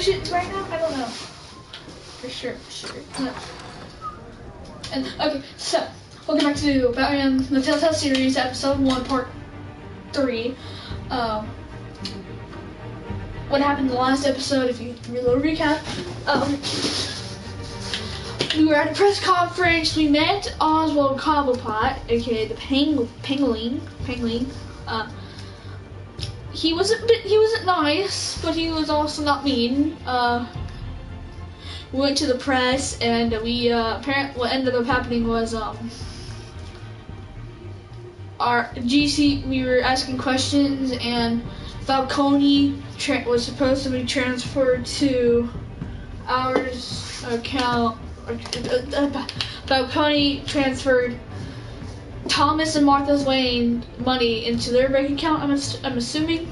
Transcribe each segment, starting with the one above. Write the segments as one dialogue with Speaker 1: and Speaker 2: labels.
Speaker 1: finish it right now? I don't know. For sure. No. And okay, so welcome back to Batman the Telltale series, episode 1, part 3. What happened in the last episode? If you do a little recap, we were at a press conference. We met Oswald Cobblepot, aka the Penguin. He wasn't nice, but he was also not mean. We went to the press, and we apparently what ended up happening was our GC. We were asking questions, and Falcone was supposed to be transferred to our account. Falcone transferred Thomas and Martha Wayne money into their bank account. I'm assuming.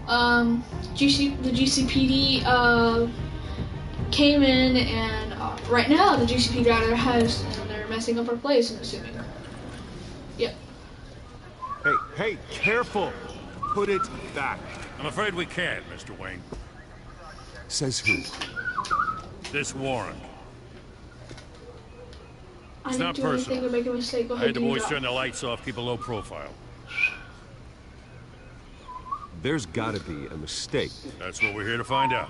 Speaker 1: The GCPD came in, and right now the GCPD rather has, they're messing up our place. I'm assuming. Yep.
Speaker 2: Hey, careful! Put it back.
Speaker 3: I'm afraid we can't, Mr. Wayne.
Speaker 2: Says who?
Speaker 3: This warrant.
Speaker 1: It's
Speaker 3: not personal.
Speaker 1: To make a mistake. Go
Speaker 3: I
Speaker 1: ahead,
Speaker 3: had the boys turn the lights off, keep a low profile.
Speaker 2: There's gotta be a mistake.
Speaker 3: That's what we're here to find out.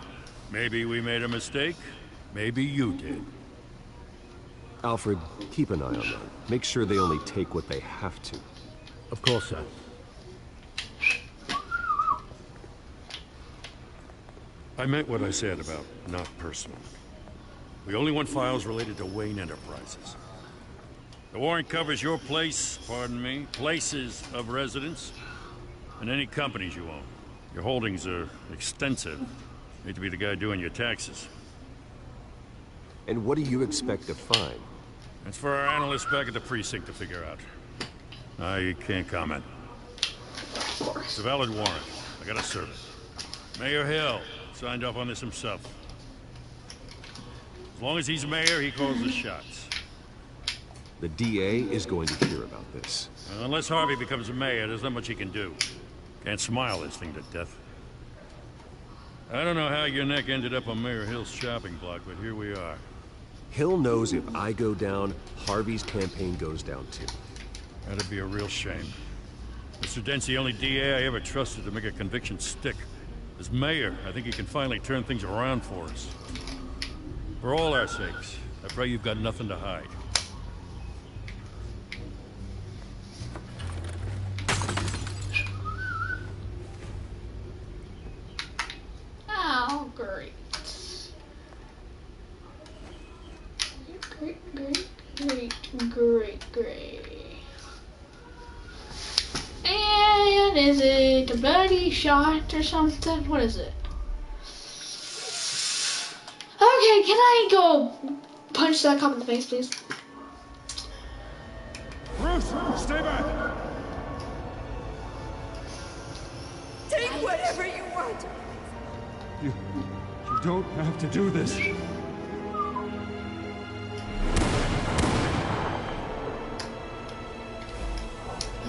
Speaker 3: Maybe we made a mistake. Maybe you did.
Speaker 2: Alfred, keep an eye on them. Make sure they only take what they have to.
Speaker 3: Of course, sir. I meant what I said about not personal. We only want files related to Wayne Enterprises. The warrant covers your place, places of residence, and any companies you own. Your holdings are extensive. You need to be the guy doing your taxes.
Speaker 2: And what do you expect to find?
Speaker 3: That's for our analysts back at the precinct to figure out. I can't comment. It's a valid warrant. I gotta serve it. Mayor Hill signed off on this himself. As long as he's mayor, he calls the shots.
Speaker 2: The DA is going to hear about this.
Speaker 3: Unless Harvey becomes a mayor, there's not much he can do. Can't smile this thing to death. I don't know how your neck ended up on Mayor Hill's shopping block, but here we are.
Speaker 2: Hill knows if I go down, Harvey's campaign goes down too.
Speaker 3: That'd be a real shame. Mr. Dent's the only DA I ever trusted to make a conviction stick. As mayor, I think he can finally turn things around for us. For all our sakes, I pray you've got nothing to hide.
Speaker 1: Oh, great. Great. And is it a bloody shot or something? What is it? Okay, can I go punch that cop in the face, please?
Speaker 2: Bruce, stay back!
Speaker 4: Take whatever you want.
Speaker 2: You don't have to do this.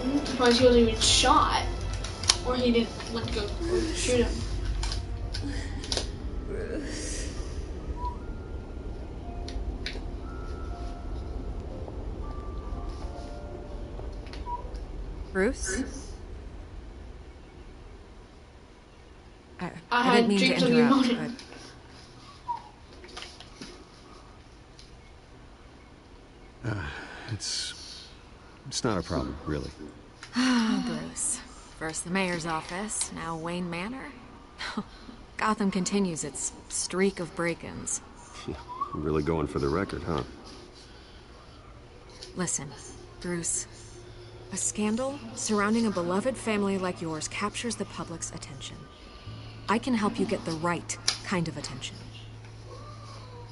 Speaker 1: I'm surprised he wasn't even shot. Or he didn't let go shoot him.
Speaker 4: Bruce?
Speaker 1: I
Speaker 4: didn't mean to interrupt, but...
Speaker 2: It's not a problem, really.
Speaker 4: Bruce. First the mayor's office, now Wayne Manor. Gotham continues its streak of break-ins.
Speaker 2: Yeah, really going for the record, huh?
Speaker 4: Listen, Bruce. A scandal surrounding a beloved family like yours captures the public's attention. I can help you get the right kind of attention.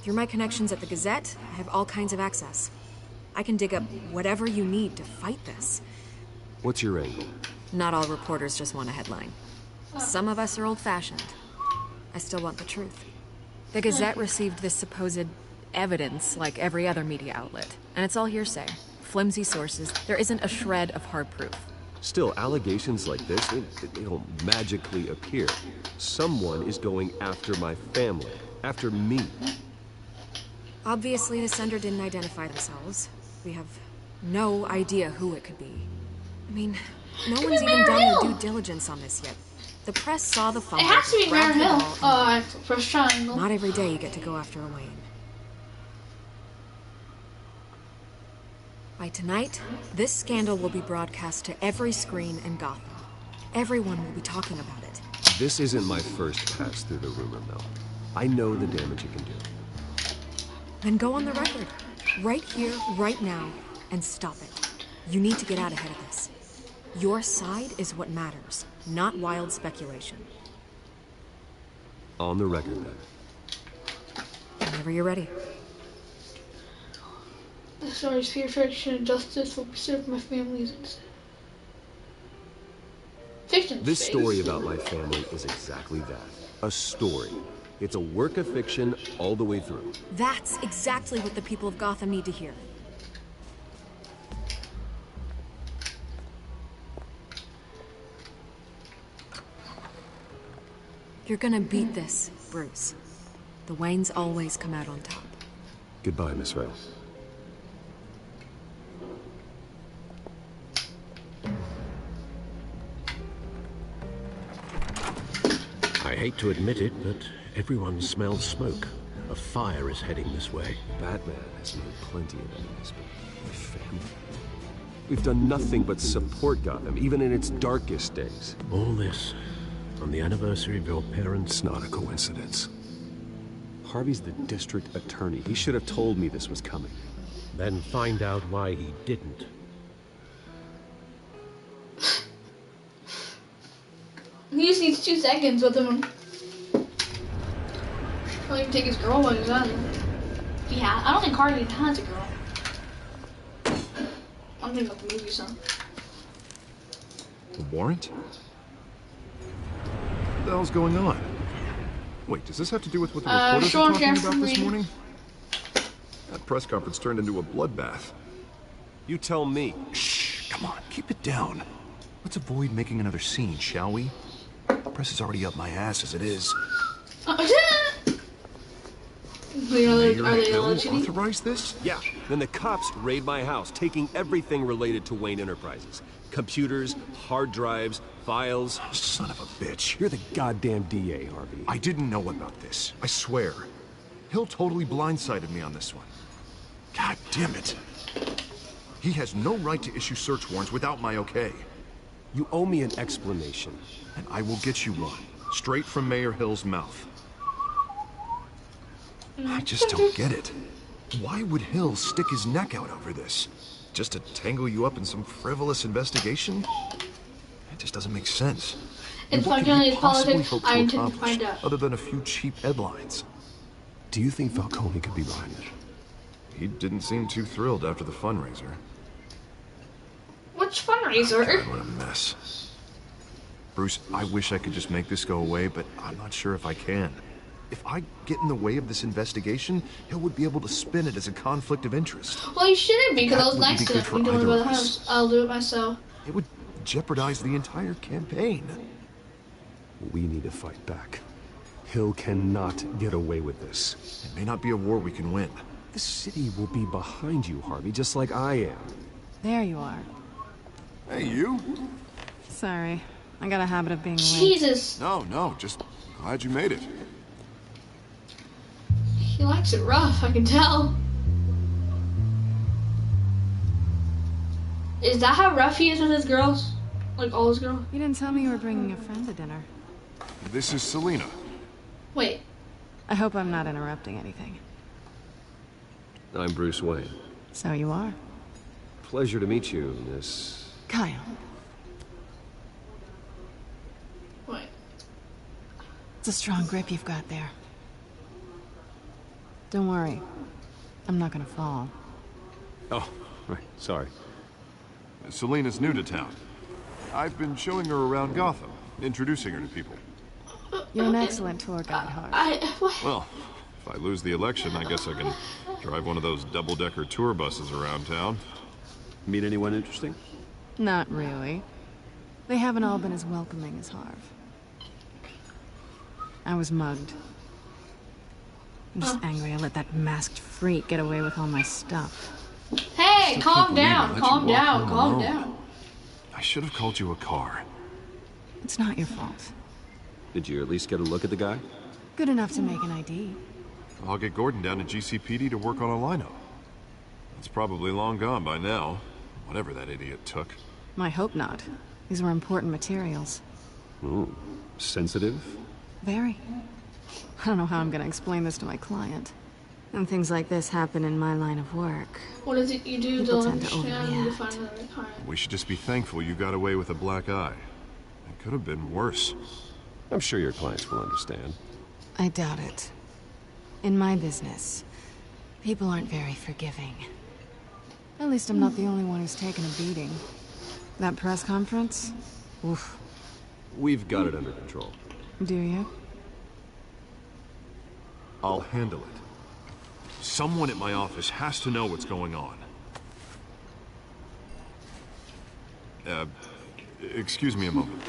Speaker 4: Through my connections at the Gazette, I have all kinds of access. I can dig up whatever you need to fight this.
Speaker 2: What's your angle?
Speaker 4: Not all reporters just want a headline. Some of us are old-fashioned. I still want the truth. The Gazette received this supposed evidence like every other media outlet, and it's all hearsay. Flimsy sources. There isn't a shred of hard proof.
Speaker 2: Still, allegations like this, they don't magically appear. Someone is going after my family, after me.
Speaker 4: Obviously, the sender didn't identify themselves. We have no idea who it could be. I mean, no one's even done their due diligence on this yet. The press saw the fumble.
Speaker 1: It has to be
Speaker 4: grabbed
Speaker 1: Marin
Speaker 4: the
Speaker 1: Hill.
Speaker 4: ball,
Speaker 1: First triangle.
Speaker 4: Not every day you get to go after a Wayne. By tonight, this scandal will be broadcast to every screen in Gotham. Everyone will be talking about it.
Speaker 2: This isn't my first pass through the rumor mill. I know the damage it can do.
Speaker 4: Then go on the record. Right here, right now, and stop it. You need to get out ahead of this. Your side is what matters, not wild speculation.
Speaker 2: On the record, then.
Speaker 4: Whenever you're ready.
Speaker 1: The story's fear, fiction, and justice will preserve my family's fiction.
Speaker 2: This
Speaker 1: space.
Speaker 2: story about my family is exactly that. A story. It's a work of fiction all the way through.
Speaker 4: That's exactly what the people of Gotham need to hear. You're gonna beat this, Bruce. The Waynes always come out on top.
Speaker 2: Goodbye, Miss Ray.
Speaker 5: I hate to admit it, but everyone smells smoke. A fire is heading this way.
Speaker 2: Batman has made plenty of enemies, but my family... We've done nothing but support Gotham, even in its darkest days.
Speaker 5: All this on the anniversary of your parents'
Speaker 2: It's not a coincidence. Harvey's the district attorney. He should have told me this was coming.
Speaker 5: Then find out why he didn't.
Speaker 1: He just needs 2 seconds with him. He'll even take his girl while he's at it. Yeah, I don't think Harvey has a girl. I'm thinking about the movie, son.
Speaker 6: A warrant? What the hell's going on? Wait, does this have to do with what the reporters
Speaker 1: Sean
Speaker 6: were talking about
Speaker 1: Jefferson.
Speaker 6: this morning? That press conference turned into a bloodbath.
Speaker 2: You tell me.
Speaker 6: Shh, come on, keep it down. Let's avoid making another scene, shall we? The press is already up my ass as it is. Mayor
Speaker 1: Are they
Speaker 6: Hill
Speaker 1: allegedly?
Speaker 6: authorized this?
Speaker 2: Yeah, then the cops raid my house, taking everything related to Wayne Enterprises. Computers, hard drives, files.
Speaker 6: Son of a bitch.
Speaker 2: You're the goddamn DA, Harvey.
Speaker 6: I didn't know about this. I swear. Hill totally blindsided me on this one. God damn it. He has no right to issue search warrants without my okay.
Speaker 2: You owe me an explanation.
Speaker 6: And I will get you one. Straight from Mayor Hill's mouth. I just don't get it. Why would Hill stick his neck out over this? Just to tangle you up in some frivolous investigation? It just doesn't make sense.
Speaker 1: It's
Speaker 6: What could
Speaker 1: functionally
Speaker 6: he
Speaker 1: as
Speaker 6: possibly
Speaker 1: politics.
Speaker 6: hope to
Speaker 1: I intend to
Speaker 6: accomplish
Speaker 1: find out.
Speaker 6: other than a few cheap headlines?
Speaker 2: Do you think Falcone could be behind it?
Speaker 6: He didn't seem too thrilled after the fundraiser.
Speaker 1: Which fundraiser?
Speaker 6: God, what a mess. Bruce, I wish I could just make this go away, but I'm not sure if I can. If I get in the way of this investigation, Hill would be able to spin it as a conflict of interest.
Speaker 1: Well, you shouldn't be, because I was
Speaker 6: That
Speaker 1: nice
Speaker 6: wouldn't
Speaker 1: to
Speaker 6: be
Speaker 1: him.
Speaker 6: good for
Speaker 1: You don't
Speaker 6: either
Speaker 1: go to
Speaker 6: of
Speaker 1: the
Speaker 6: us.
Speaker 1: house. I'll do it myself.
Speaker 6: It would jeopardize the entire campaign.
Speaker 2: We need to fight back. Hill cannot get away with this.
Speaker 6: It may not be a war we can win.
Speaker 2: The city will be behind you, Harvey, just like I am.
Speaker 7: There you are.
Speaker 6: Hey, you?
Speaker 7: Sorry. I got a habit of being late.
Speaker 1: Jesus.
Speaker 6: No, just glad you made it.
Speaker 1: He likes it rough, I can tell. Is that how rough he is with his girls? Like all his girls?
Speaker 7: You didn't tell me you were bringing a friend to dinner.
Speaker 6: This is Selina.
Speaker 1: Wait.
Speaker 7: I hope I'm not interrupting anything.
Speaker 2: I'm Bruce Wayne.
Speaker 7: So you are.
Speaker 2: Pleasure to meet you, Miss...
Speaker 7: Kyle.
Speaker 1: Wait.
Speaker 7: It's a strong grip you've got there. Don't worry. I'm not gonna fall.
Speaker 2: Oh, right, sorry.
Speaker 6: Selina's new to town. I've been showing her around Gotham, introducing her to people.
Speaker 7: You're an excellent tour guide, Hart.
Speaker 1: What?
Speaker 6: Well, if I lose the election, I guess I can drive one of those double-decker tour buses around town.
Speaker 2: Meet anyone interesting?
Speaker 7: Not really. They haven't all been as welcoming as Harv. I was mugged. I'm just angry I let that masked freak get away with all my stuff.
Speaker 1: Hey,
Speaker 6: Still
Speaker 1: calm
Speaker 6: can't believe
Speaker 1: down,
Speaker 6: I let
Speaker 1: calm
Speaker 6: you walk
Speaker 1: down,
Speaker 6: home
Speaker 1: calm
Speaker 6: alone.
Speaker 1: down.
Speaker 6: I should have called you a car.
Speaker 7: It's not your fault.
Speaker 2: Did you at least get a look at the guy?
Speaker 7: Good enough to make an ID.
Speaker 6: I'll get Gordon down to GCPD to work on a lineup. It's probably long gone by now, whatever that idiot took.
Speaker 7: I hope not. These were important materials.
Speaker 2: Ooh, sensitive?
Speaker 7: Very. I don't know how I'm gonna explain this to my client. And things like this happen in my line of work.
Speaker 1: What is it you do to
Speaker 7: People tend to
Speaker 1: understand you
Speaker 7: overreact.
Speaker 1: find another kind?
Speaker 6: We should just be thankful you got away with a black eye. It could have been worse.
Speaker 2: I'm sure your clients will understand.
Speaker 7: I doubt it. In my business, people aren't very forgiving. At least I'm not the only one who's taken a beating. That press conference? Oof.
Speaker 2: We've got it under control.
Speaker 7: Do you?
Speaker 6: I'll handle it. Someone at my office has to know what's going on. Excuse me a moment.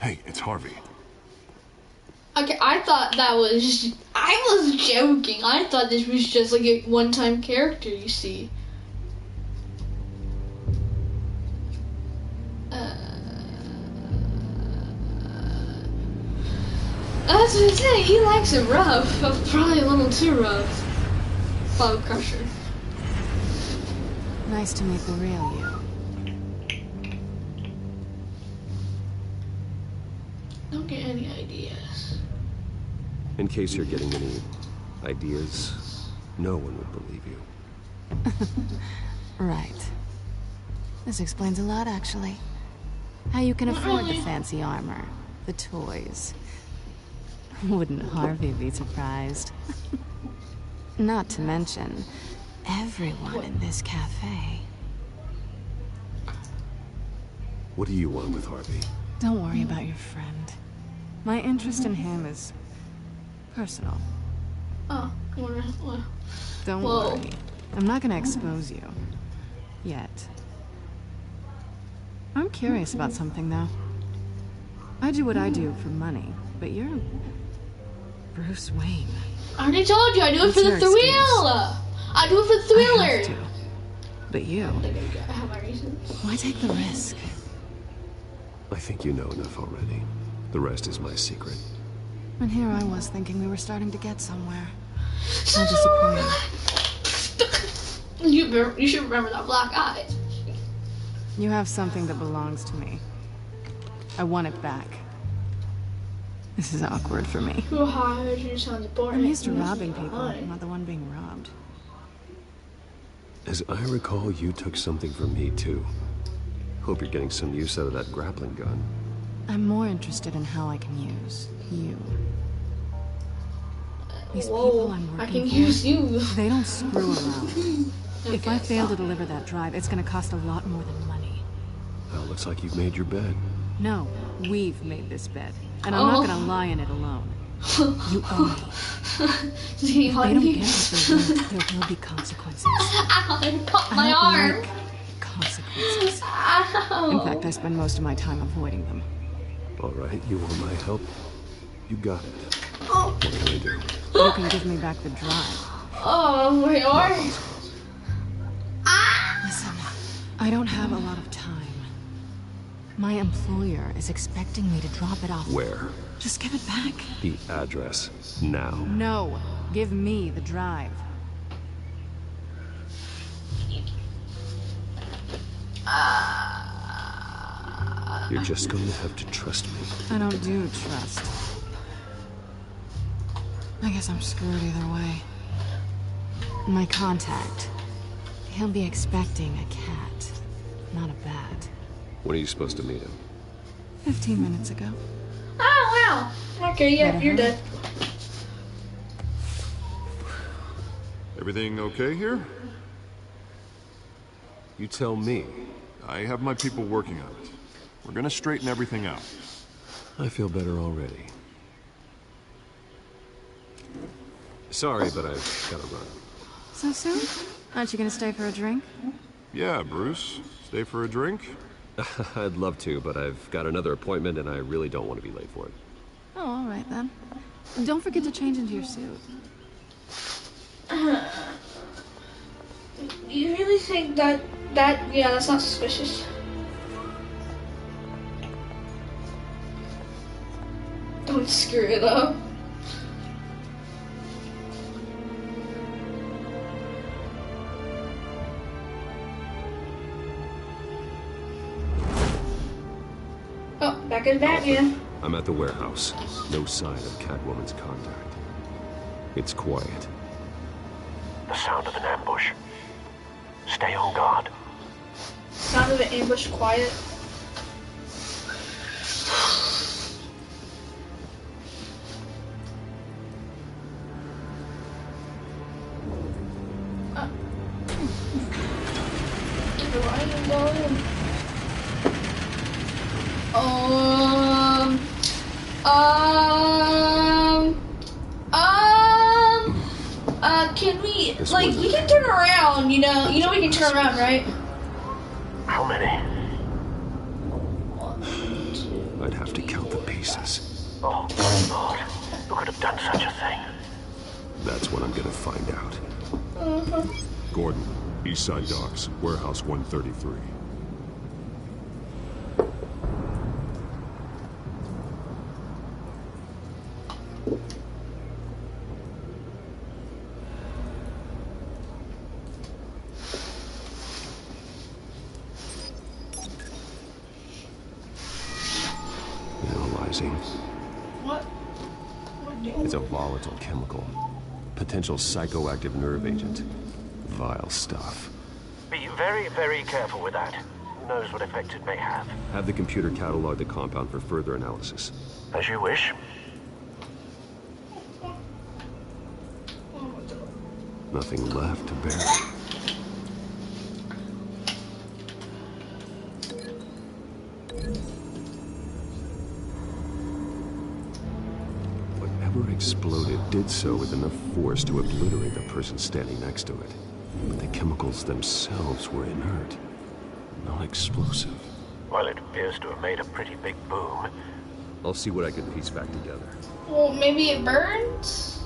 Speaker 6: Hey, it's Harvey.
Speaker 1: Okay, I thought that was. I was joking. I thought this was just like a one-time character you see. That's what I'm saying. He likes it rough, but probably a little too rough. Bob Crusher.
Speaker 7: Nice to meet the real you.
Speaker 1: Don't get any ideas.
Speaker 2: In case you're getting any ideas, no one would believe you.
Speaker 7: Right. This explains a lot, actually. How you can afford the
Speaker 1: really.
Speaker 7: fancy armor, the toys. Wouldn't Harvey be surprised? Not to mention, everyone in this cafe.
Speaker 2: What do you want with Harvey?
Speaker 7: Don't worry about your friend. My interest in him is personal.
Speaker 1: Oh, what?
Speaker 7: Don't
Speaker 1: Whoa.
Speaker 7: worry. I'm not gonna expose you. Yet. I'm curious about something, though. I do what I do for money, but you're Bruce Wayne.
Speaker 1: I already told you. I do it
Speaker 7: What's
Speaker 1: for the
Speaker 7: your
Speaker 1: thrill.
Speaker 7: excuse?
Speaker 1: I do it for the
Speaker 7: I
Speaker 1: thriller.
Speaker 7: have to. But you,
Speaker 1: I have my reasons.
Speaker 7: why take the risk?
Speaker 2: I think you know enough already. The rest is my secret.
Speaker 7: And here I was thinking we were starting to get somewhere. How disappointing.
Speaker 1: You should remember that black eye.
Speaker 7: You have something that belongs to me. I want it back. This is awkward for me.
Speaker 1: Who hired you? Sounds boring.
Speaker 7: I'm used to robbing people, not the one being robbed.
Speaker 2: As I recall, you took something from me too. Hope you're getting some use out of that grappling gun.
Speaker 7: I'm more interested in how I can use you. These
Speaker 1: Whoa,
Speaker 7: people I'm
Speaker 1: I
Speaker 7: working
Speaker 1: can
Speaker 7: for,
Speaker 1: use you.
Speaker 7: they don't screw around. If I
Speaker 1: Okay,
Speaker 7: fail to
Speaker 1: stop.
Speaker 7: deliver that drive, it's gonna cost a lot more than money.
Speaker 2: Well, looks like you've made your bed.
Speaker 7: No, we've made this bed, and I'm not gonna lie in it alone. You owe me.
Speaker 1: Did he
Speaker 7: If
Speaker 1: hug
Speaker 7: they don't
Speaker 1: me?
Speaker 7: get what they want, there will be consequences.
Speaker 1: Ow, it caught
Speaker 7: I
Speaker 1: my
Speaker 7: don't
Speaker 1: arm.
Speaker 7: like consequences.
Speaker 1: Ow.
Speaker 7: In fact, I spend most of my time avoiding them.
Speaker 2: All right, you want my help? You got it.
Speaker 1: Oh,
Speaker 2: What can I do?
Speaker 7: You can give me back the drive.
Speaker 1: oh, my arm. Ah!
Speaker 7: Listen, I don't have a lot of time. My employer is expecting me to drop it off.
Speaker 2: Where?
Speaker 7: Just give it back.
Speaker 2: The address. Now.
Speaker 7: No, give me the drive.
Speaker 2: You're just going to have to trust me.
Speaker 7: I don't do trust. I guess I'm screwed either way. My contact, he'll be expecting a cat, not a bat.
Speaker 2: When are you supposed to meet him?
Speaker 7: 15 minutes ago.
Speaker 1: Oh, wow. Okay, yeah,
Speaker 7: Better
Speaker 1: you're
Speaker 7: hurry.
Speaker 1: dead.
Speaker 6: Everything okay here?
Speaker 2: You tell me.
Speaker 6: I have my people working on it. We're gonna straighten everything out.
Speaker 2: I feel better already. Sorry, but I've got to run.
Speaker 7: So soon? Aren't you gonna stay for a drink?
Speaker 6: Yeah, Bruce. Stay for a drink?
Speaker 2: I'd love to, but I've got another appointment and I really don't want to be late for it.
Speaker 7: Oh, all right then. Don't forget to change into your suit.
Speaker 1: You really think yeah, that's not suspicious. Don't screw it up. Oh, back in Batman.
Speaker 2: I'm at the warehouse. No sign of Catwoman's contact. It's quiet.
Speaker 5: The sound of an ambush. Stay on guard.
Speaker 1: Sound of an ambush, quiet. Where are you going? Can we, like, we can turn around, you know we can turn around, right?
Speaker 5: How many?
Speaker 2: I'd have to count the pieces.
Speaker 5: Oh, good Lord. Who could have done such a thing?
Speaker 2: That's what I'm gonna find out. Gordon, Eastside Docks, Warehouse 133. Analyzing.
Speaker 1: What?
Speaker 2: It's a volatile chemical. Potential psychoactive nerve agent. Vile stuff.
Speaker 5: Be very, very careful with that. Who knows what effect it may have?
Speaker 2: Have the computer catalog the compound for further analysis.
Speaker 5: As you wish.
Speaker 2: Nothing left to bury. Whatever exploded did so with enough force to obliterate the person standing next to it. But the chemicals themselves were inert, not explosive.
Speaker 5: Well, it appears to have made a pretty big boom.
Speaker 2: I'll see what I can piece back together.
Speaker 1: Well, maybe it burns?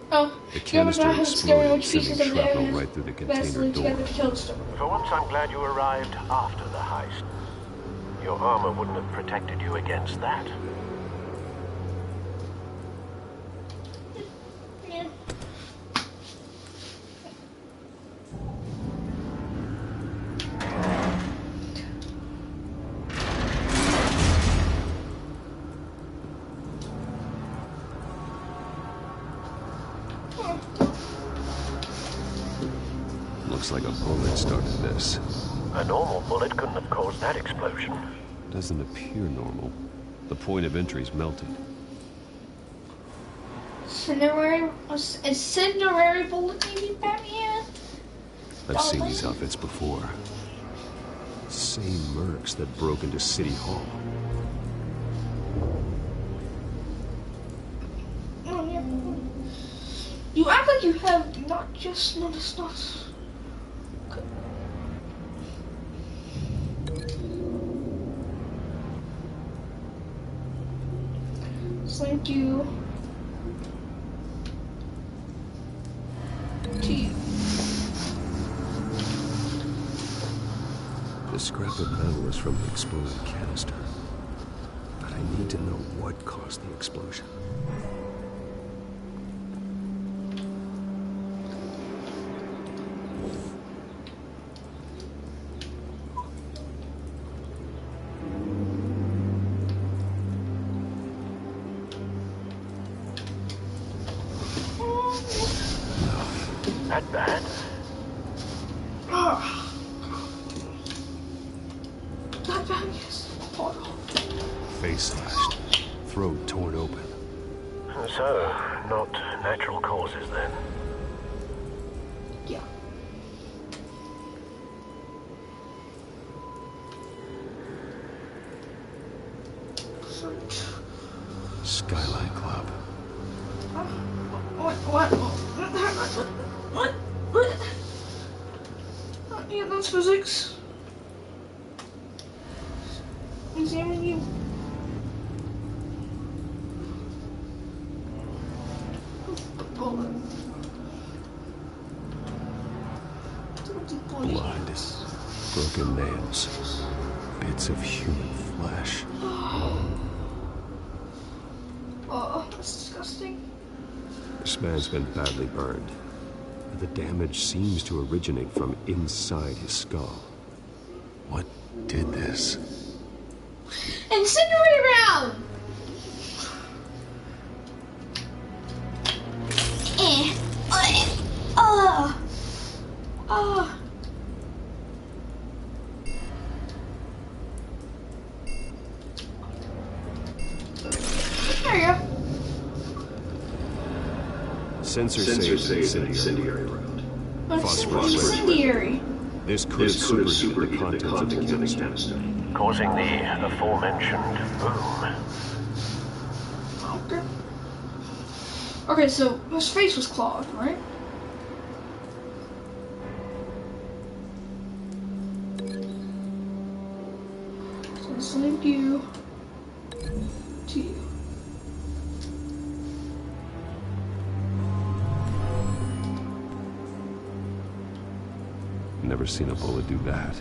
Speaker 1: Oh,
Speaker 2: The canister exploded, sending shrapnel right through the container door.
Speaker 5: For once, I'm glad you arrived after the heist. Your armor wouldn't have protected you against that.
Speaker 1: Yeah.
Speaker 2: Looks like a bullet started this.
Speaker 5: A normal bullet couldn't have caused that explosion.
Speaker 2: Doesn't appear normal. The point of entry's melted.
Speaker 1: Incendiary bullet, maybe, Batman?
Speaker 2: I've seen these outfits before. Same mercs that broke into City Hall.
Speaker 1: Oh, yeah. You act like you have not just noticed us. Thank you. To you.
Speaker 2: The scrap of metal is from the exploded canister. But I need to know what caused the explosion.
Speaker 5: That bad?
Speaker 1: Not bad, yes.
Speaker 2: Face slashed. Throat torn open.
Speaker 5: So, not natural causes then.
Speaker 1: Yeah.
Speaker 2: Skyline Club.
Speaker 1: That's physics. Examine you. Bullet.
Speaker 2: Blood, broken nails, bits of human flesh.
Speaker 1: Oh, that's disgusting.
Speaker 2: This man's been badly burned. The damage seems to originate from inside his skull. What did this?
Speaker 1: Incinerator round! There you go.
Speaker 2: Sensor saves incendiary round. Phosphorus
Speaker 1: Incendiary.
Speaker 2: This could have superheated the contents of the canister,
Speaker 5: causing the aforementioned boom.
Speaker 1: Okay. Okay, so his face was clawed, right? So let's link you to you.
Speaker 2: Never seen a bullet do that.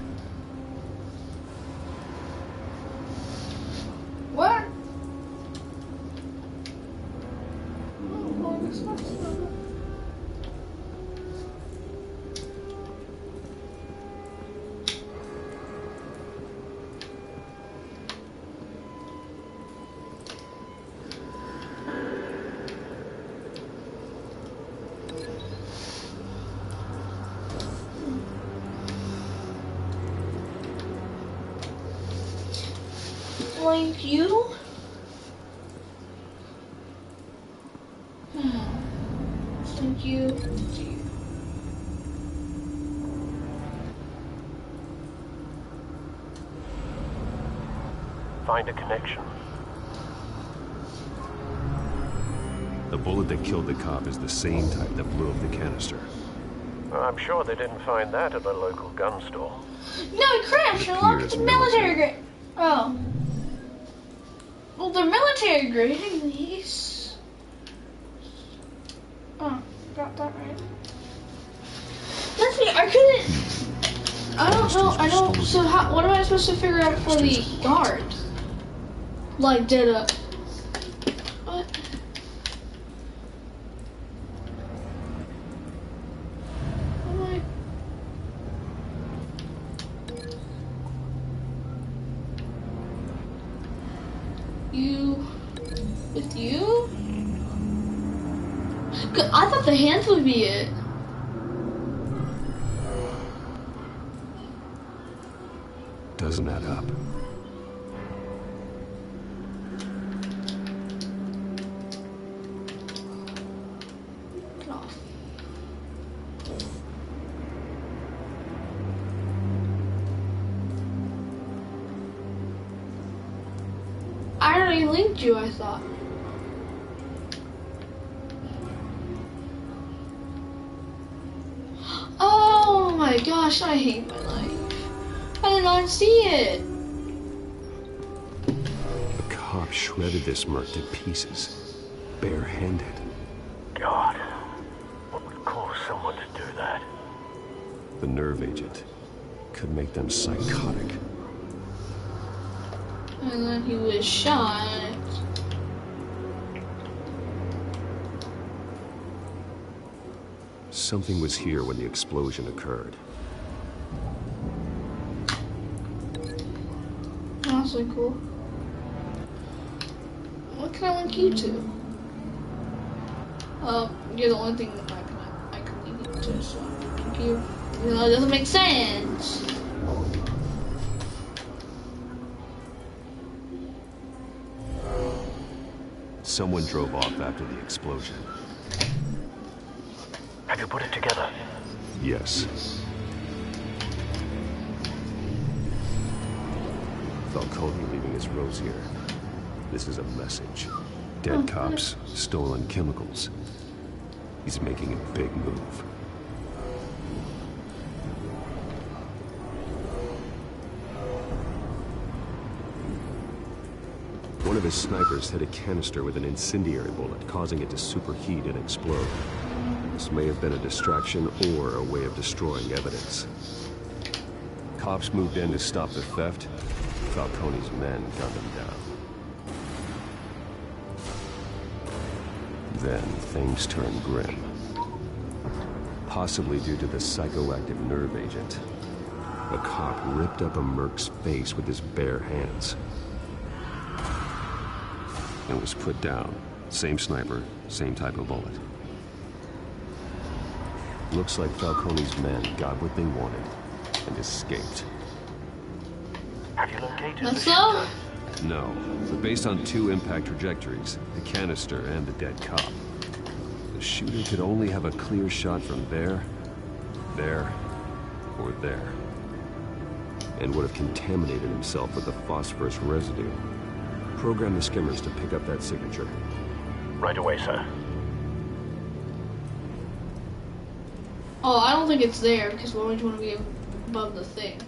Speaker 1: What? Oh, well, I guess that's not. Like you? Thank you.
Speaker 5: Find a connection.
Speaker 2: The bullet that killed the cop is the same type that blew up the canister.
Speaker 5: I'm sure they didn't find that at a local gun store.
Speaker 1: No, it crashed. It locked the military grade. Oh. Well, they're military grade at least. Oh, got that right. That's me. I couldn't. I don't know. I don't. So how? What am I supposed to figure out for the guard? Like, did a. What? Am I? You. With you? I thought the hands would be it.
Speaker 2: Doesn't add up.
Speaker 1: Get off. I already linked you, I thought. Oh my gosh, I hate my life. I did not see it.
Speaker 2: The cop shredded this merc to pieces, barehanded.
Speaker 5: God, what would cause someone to do that?
Speaker 2: The nerve agent could make them psychotic.
Speaker 1: And then he was shot.
Speaker 2: Something was here when the explosion occurred.
Speaker 1: That's really cool. What can I link you to? You're the only thing that I can link you to, so I'm gonna link you. You know, it doesn't make sense.
Speaker 2: Someone drove off after the explosion.
Speaker 5: Have you put it together?
Speaker 2: Yes. Falcone leaving his rose here. This is a message. Dead cops, stolen chemicals. He's making a big move. One of his snipers hit a canister with an incendiary bullet, causing it to superheat and explode. This may have been a distraction or a way of destroying evidence. Cops moved in to stop the theft. Falcone's men gunned him down. Then things turned grim. Possibly due to the psychoactive nerve agent. A cop ripped up a merc's face with his bare hands. And was put down. Same sniper, same type of bullet. Looks like Falcone's men got what they wanted and escaped.
Speaker 5: Have you located
Speaker 1: That's so?
Speaker 2: No, but based on two impact trajectories, the canister and the dead cop, the shooter could only have a clear shot from there, or there. And would have contaminated himself with the phosphorus residue. Program the skimmers to pick up that signature.
Speaker 5: Right away, sir.
Speaker 1: Oh, I don't think it's there because we always want to be above the thing.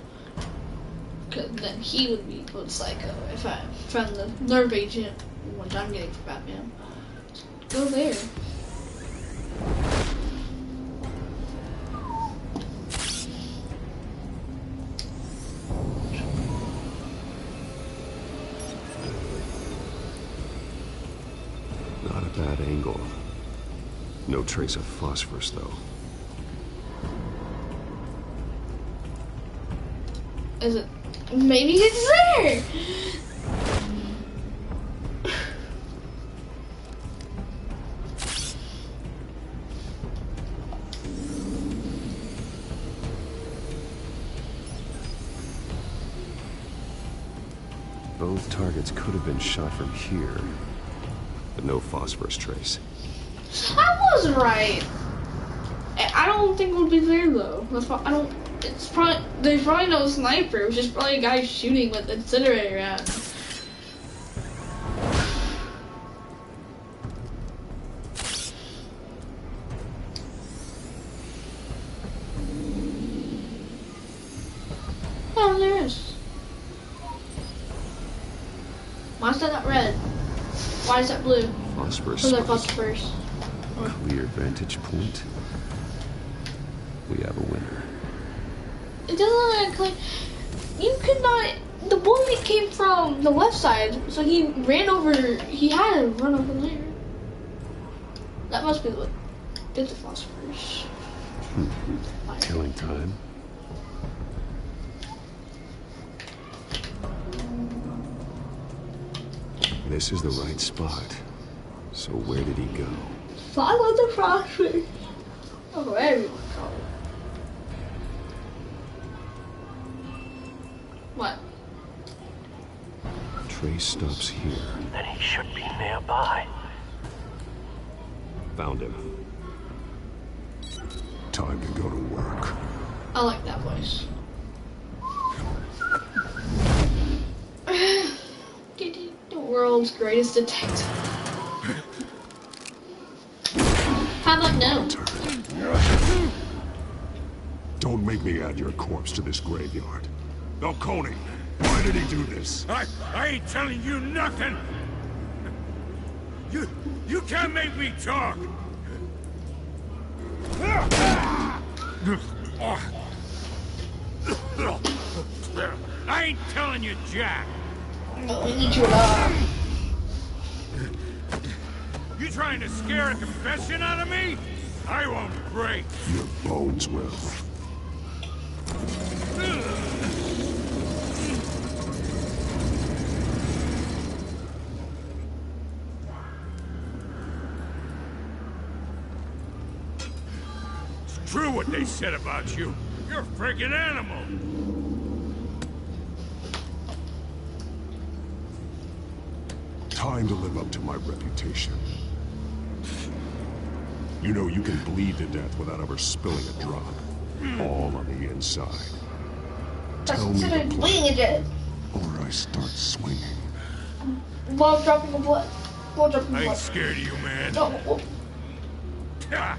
Speaker 1: Because then he would be called Psycho if I found the nerve agent, which I'm getting for Batman. Go there.
Speaker 2: Not a bad angle. No trace of phosphorus, though.
Speaker 1: Is it? Maybe it's there!
Speaker 2: Both targets could have been shot from here, but no phosphorus trace.
Speaker 1: I was right. I don't think it would be there though. That's why I don't. It's probably there's probably no sniper. It was just probably a guy shooting with incinerator at him. Oh, there is. Why is that not red? Why is that blue?
Speaker 2: Phosphorus.
Speaker 1: Where's that
Speaker 2: spike.
Speaker 1: phosphorus?
Speaker 2: Clear vantage point. We have a winner.
Speaker 1: It doesn't look like you could not. The bullet came from the left side, so he ran over. He had to run over there. That must be what did the phosphorus.
Speaker 2: Killing time. This is the right spot. So where did he go?
Speaker 1: Follow the phosphorus. Oh, everyone called it. What?
Speaker 2: Trace stops here.
Speaker 5: Then he should be nearby.
Speaker 2: Found him. Time to go to work.
Speaker 1: I like that voice. The world's greatest detective. How about no?
Speaker 2: Don't make me add your corpse to this graveyard. Falcone, why did he do this?
Speaker 3: I ain't telling you nothing. You can't make me talk. I ain't telling you, Jack.
Speaker 1: Oh, we need you alive.
Speaker 3: You trying to scare a confession out of me? I won't break.
Speaker 2: Your bones will.
Speaker 3: It's true what they said about you. You're a freaking animal.
Speaker 2: Time to live up to my reputation. You know you can bleed to death without ever spilling a drop. All on the inside. Tell me the plan, or I start swinging.
Speaker 1: While dropping a blood. While dropping
Speaker 3: I ain't
Speaker 1: blood.
Speaker 3: scared of you, man.
Speaker 1: No.
Speaker 3: Ha!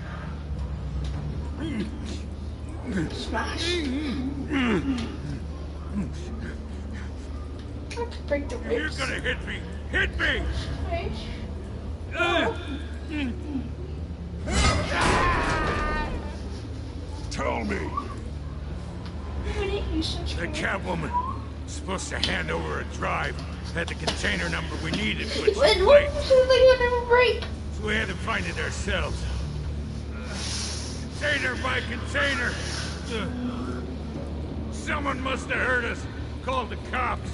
Speaker 1: Smash. I could break the
Speaker 3: You're
Speaker 1: ribs.
Speaker 3: gonna hit me! Hit me!
Speaker 1: Right?
Speaker 3: Tell me!
Speaker 1: The
Speaker 3: The Catwoman supposed to hand over a drive. Had the container number we needed, which
Speaker 1: What? What did you never break?
Speaker 3: so we had to find it ourselves. Container by container. Someone must have heard us. Called the cops.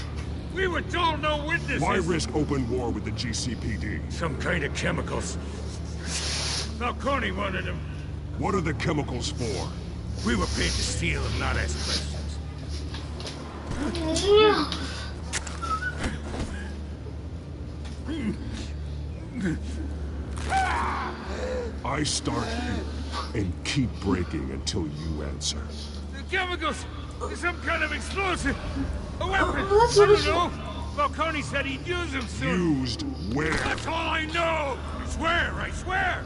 Speaker 3: We were told no witnesses.
Speaker 8: Why risk open war with the GCPD?
Speaker 3: Some kind of chemicals. Falcone wanted them.
Speaker 8: What are the chemicals for?
Speaker 3: We were paid to steal them, not ask questions.
Speaker 8: I start here and keep breaking until you answer.
Speaker 3: The chemicals! Some kind of explosive! A weapon!
Speaker 1: Oh, that's
Speaker 3: I
Speaker 1: what
Speaker 3: don't
Speaker 1: it's-
Speaker 3: know! Falcone said he'd use them soon!
Speaker 8: Used where?
Speaker 3: That's all I know! I swear! I swear!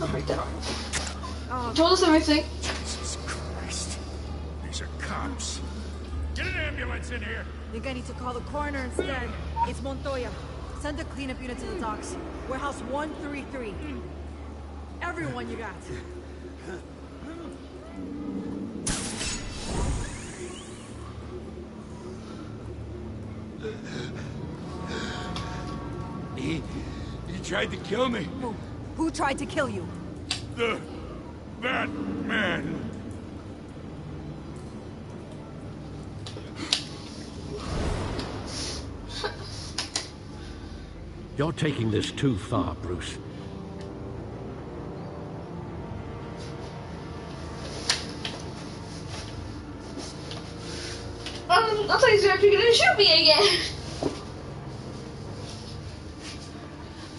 Speaker 1: I'll break that arm. Told us everything.
Speaker 3: Jesus Christ. These are cops. Get an ambulance in here!
Speaker 9: Think I need to call the coroner instead. It's Montoya. Send the cleanup unit to the docks. Warehouse 133. Everyone you got.
Speaker 3: He tried to kill me.
Speaker 9: Who tried to kill you?
Speaker 3: The Batman.
Speaker 5: You're taking this too far, Bruce.
Speaker 1: I thought he was actually gonna shoot me again.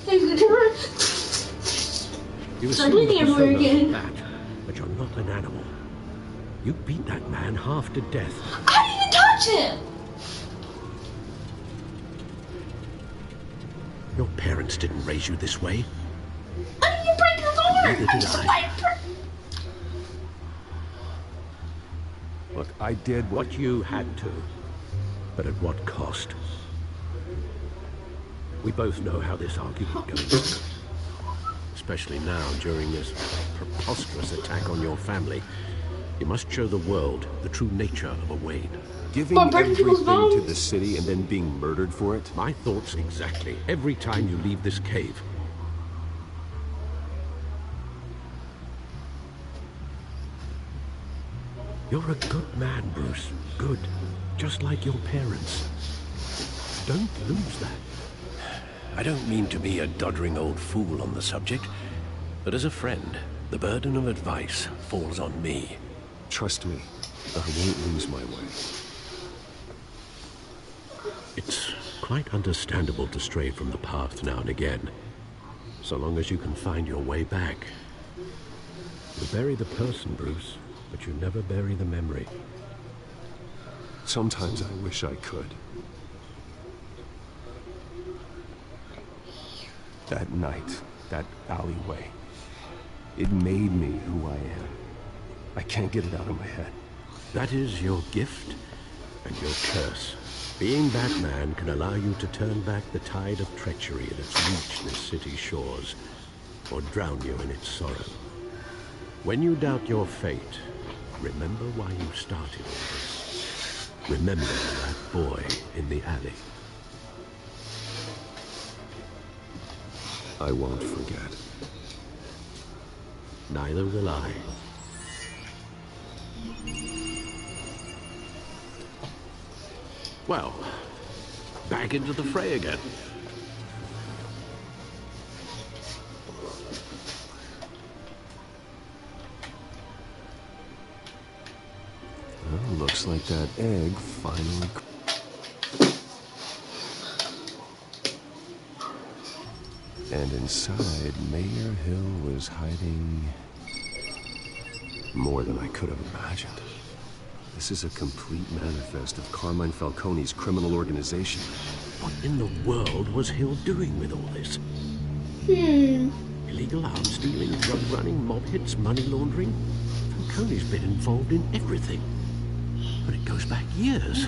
Speaker 1: He's gonna turn around.
Speaker 5: You
Speaker 1: Start
Speaker 5: assume
Speaker 1: bleeding
Speaker 5: the
Speaker 1: everywhere
Speaker 5: persona's
Speaker 1: again.
Speaker 5: a bat, but you're not an animal. You beat that man half to death.
Speaker 1: I didn't even touch him.
Speaker 5: Your parents didn't raise you this way.
Speaker 1: I didn't even break his arm.
Speaker 5: Neither did
Speaker 1: I just
Speaker 5: I.
Speaker 1: like.
Speaker 2: Look, I did what...
Speaker 5: What you had to, but at what cost? We both know how this argument goes. Especially now, during this preposterous attack on your family. You must show the world the true nature of a Wayne.
Speaker 2: Giving
Speaker 1: But breaking people's
Speaker 2: everything to
Speaker 1: bones.
Speaker 2: the city and then being murdered for it?
Speaker 5: My thoughts exactly. Every time you leave this cave. You're a good man, Bruce. Good. Just like your parents. Don't lose that.
Speaker 10: I don't mean to be a doddering old fool on the subject, but as a friend, the burden of advice falls on me.
Speaker 2: Trust me, I won't lose my way.
Speaker 5: It's quite understandable to stray from the path now and again, so long as you can find your way back. You bury the person, Bruce, but you never bury the memory.
Speaker 2: Sometimes I wish I could. That night, that alleyway, it made me who I am. I can't get it out of my head.
Speaker 5: That is your gift and your curse. Being Batman can allow you to turn back the tide of treachery that's reached this city's shores, or drown you in its sorrow. When you doubt your fate, remember why you started all this. Remember that boy in the alley.
Speaker 2: I won't forget.
Speaker 5: Neither will I. Well, back into the fray again.
Speaker 2: Well, looks like that egg finally... And inside, Mayor Hill was hiding... more than I could have imagined. This is a complete manifest of Carmine Falcone's criminal organization.
Speaker 5: What in the world was Hill doing with all this? Illegal arms dealing, drug running, mob hits, money laundering? Falcone's been involved in everything. But it goes back years.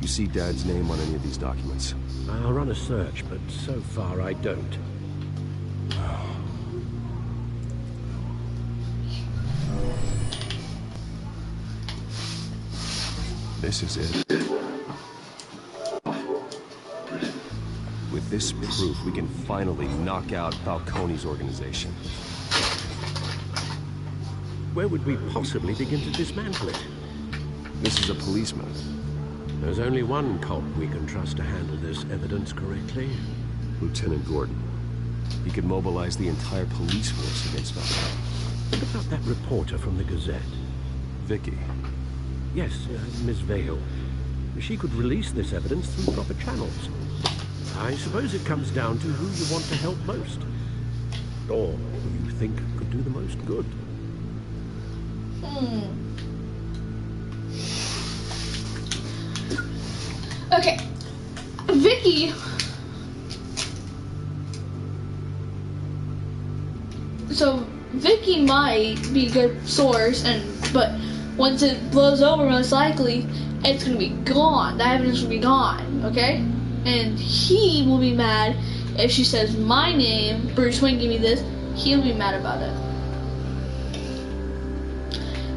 Speaker 2: You see Dad's name on any of these documents?
Speaker 5: I'll run a search, but so far I don't.
Speaker 2: This is it. With this proof, we can finally knock out Falcone's organization.
Speaker 5: Where would we possibly begin to dismantle it?
Speaker 2: This is a policeman.
Speaker 5: There's only one cop we can trust to handle this evidence correctly.
Speaker 2: Lieutenant Gordon. He could mobilize the entire police force against Falcone.
Speaker 5: What about that reporter from the Gazette?
Speaker 2: Vicky.
Speaker 5: Yes, Miss Vale. She could release this evidence through proper channels. I suppose it comes down to who you want to help most. Or who you think could do the most good.
Speaker 1: Okay. Vicky. So Vicky might be a good source, but once it blows over, most likely it's gonna be gone. The evidence will be gone. Okay. And he will be mad if she says my name, Bruce Wayne, give me this. He'll be mad about it.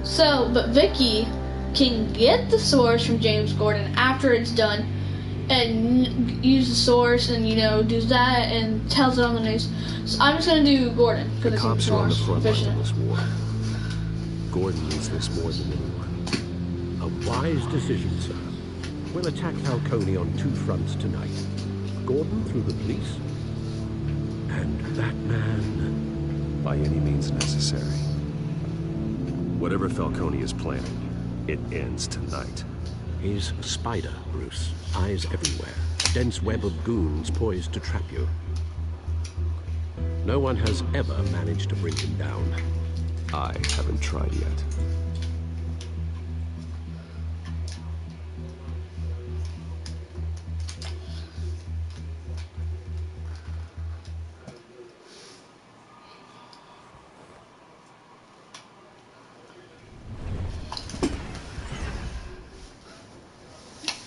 Speaker 1: So, but Vicky can get the source from James Gordon after it's done, and use the source, and do that, and tells it on the news. So I'm just gonna do Gordon
Speaker 2: The
Speaker 1: because
Speaker 2: cops
Speaker 1: he's
Speaker 2: are
Speaker 1: more
Speaker 2: on the front lines of
Speaker 1: efficient.
Speaker 2: this war. Gordon needs this more than anyone.
Speaker 5: A wise decision, sir. We'll attack Falcone on two fronts tonight. Gordon through the police, and Batman
Speaker 2: By any means necessary. Whatever Falcone is planning, it ends tonight.
Speaker 5: He's a spider, Bruce. Eyes everywhere. A dense web of goons poised to trap you. No one has ever managed to bring him down.
Speaker 2: I haven't tried yet.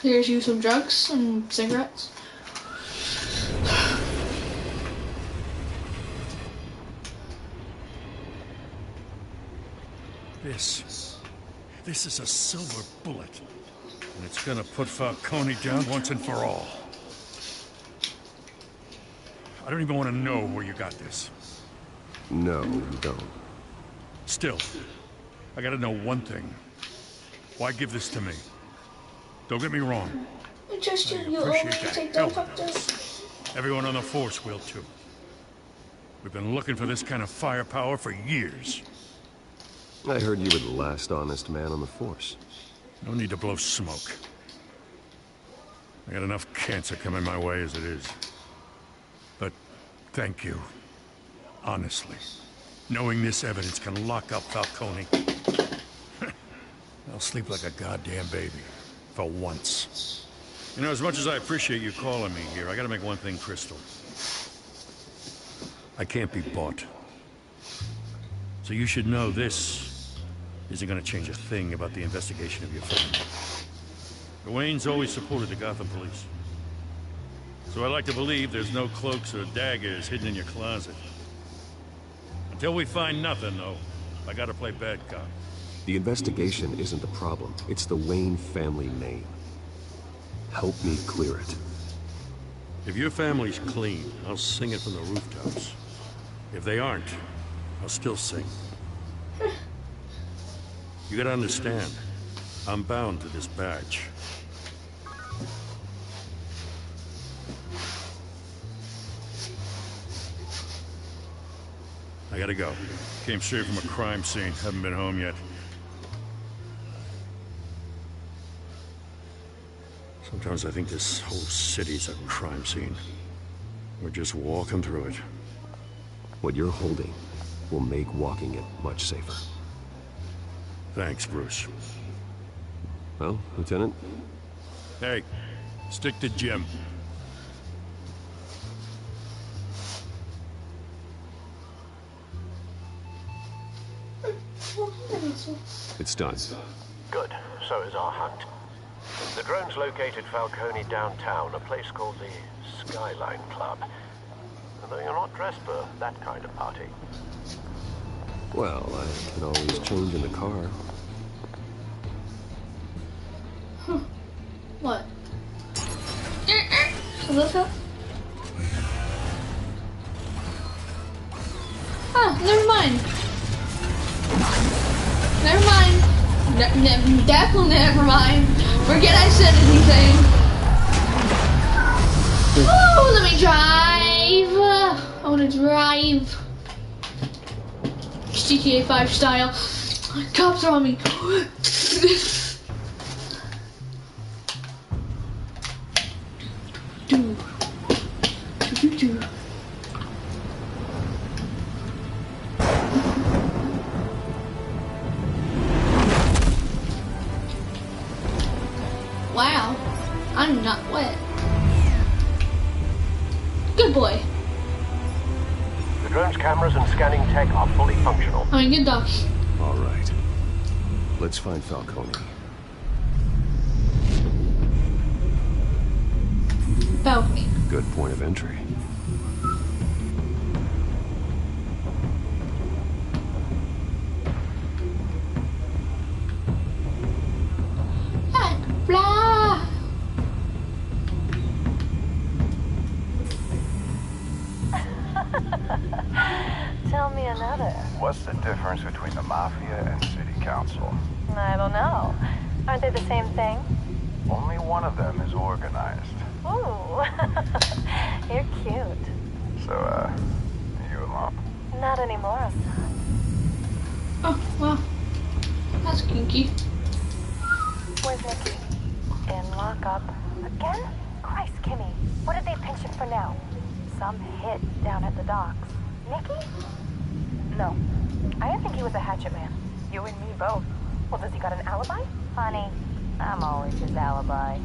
Speaker 1: Here's you some drugs and cigarettes.
Speaker 3: This is a silver bullet. And it's gonna put Falcone down once and for all. I don't even want to know where you got this.
Speaker 2: No, you don't.
Speaker 3: Still, I gotta know one thing. Why give this to me? Don't get me wrong.
Speaker 1: Just
Speaker 3: I
Speaker 1: you
Speaker 3: appreciate
Speaker 1: always
Speaker 3: that.
Speaker 1: take
Speaker 3: Hell
Speaker 1: that
Speaker 3: with
Speaker 1: this.
Speaker 3: Everyone on the force will too. We've been looking for this kind of firepower for years.
Speaker 2: I heard you were the last honest man on the force.
Speaker 3: No need to blow smoke. I got enough cancer coming my way as it is. But thank you. Honestly. Knowing this evidence can lock up Falcone. I'll sleep like a goddamn baby. For once. You know, as much as I appreciate you calling me here, I gotta make one thing crystal. I can't be bought. So you should know this isn't gonna change a thing about the investigation of your family. The Waynes always supported the Gotham police. So I like to believe there's no cloaks or daggers hidden in your closet. Until we find nothing, though, I gotta play bad cop.
Speaker 2: The investigation isn't the problem. It's the Wayne family name. Help me clear it.
Speaker 3: If your family's clean, I'll sing it from the rooftops. If they aren't, I'll still sing. You gotta understand, I'm bound to this badge. I gotta go. Came straight from a crime scene. Haven't been home yet. Sometimes I think this whole city's a crime scene. We're just walking through it.
Speaker 2: What you're holding will make walking it much safer.
Speaker 3: Thanks, Bruce.
Speaker 2: Well, Lieutenant?
Speaker 3: Hey, stick to Jim.
Speaker 2: It's done.
Speaker 10: Good. So is our hunt. The drones located Falcone downtown, a place called the Skyline Club. Although you're not dressed for that kind of party.
Speaker 2: Well, I can always change in the car.
Speaker 1: What? So this up? Oh, never mind. Never mind. Definitely never mind. Forget I said anything. Oh, let me drive. I want to drive. GTA 5 style. Cops are on me. Wow, I'm not wet. Good boy.
Speaker 10: The drone's cameras and scanning tech are fully functional.
Speaker 1: I mean, good dog.
Speaker 2: All right. Let's find Falcone.
Speaker 1: Balcony.
Speaker 2: Good point of entry.
Speaker 1: Blah.
Speaker 11: Tell me another.
Speaker 12: What's the difference between the Mafia and City Council?
Speaker 11: I don't know. Aren't they the same thing?
Speaker 12: Only one of them is organized.
Speaker 11: Ooh. You're cute.
Speaker 12: So, are you alone?
Speaker 11: Not anymore, Hassan.
Speaker 1: Oh, well. That's kinky.
Speaker 11: Where's Nikki? In lockup. Again? Christ, Kimmy. What did they pinch him for now? Some hit down at the docks. Nikki? No. I didn't think he was a hatchet man. You and me both. Well, does he got an alibi? Honey, I'm always his alibi.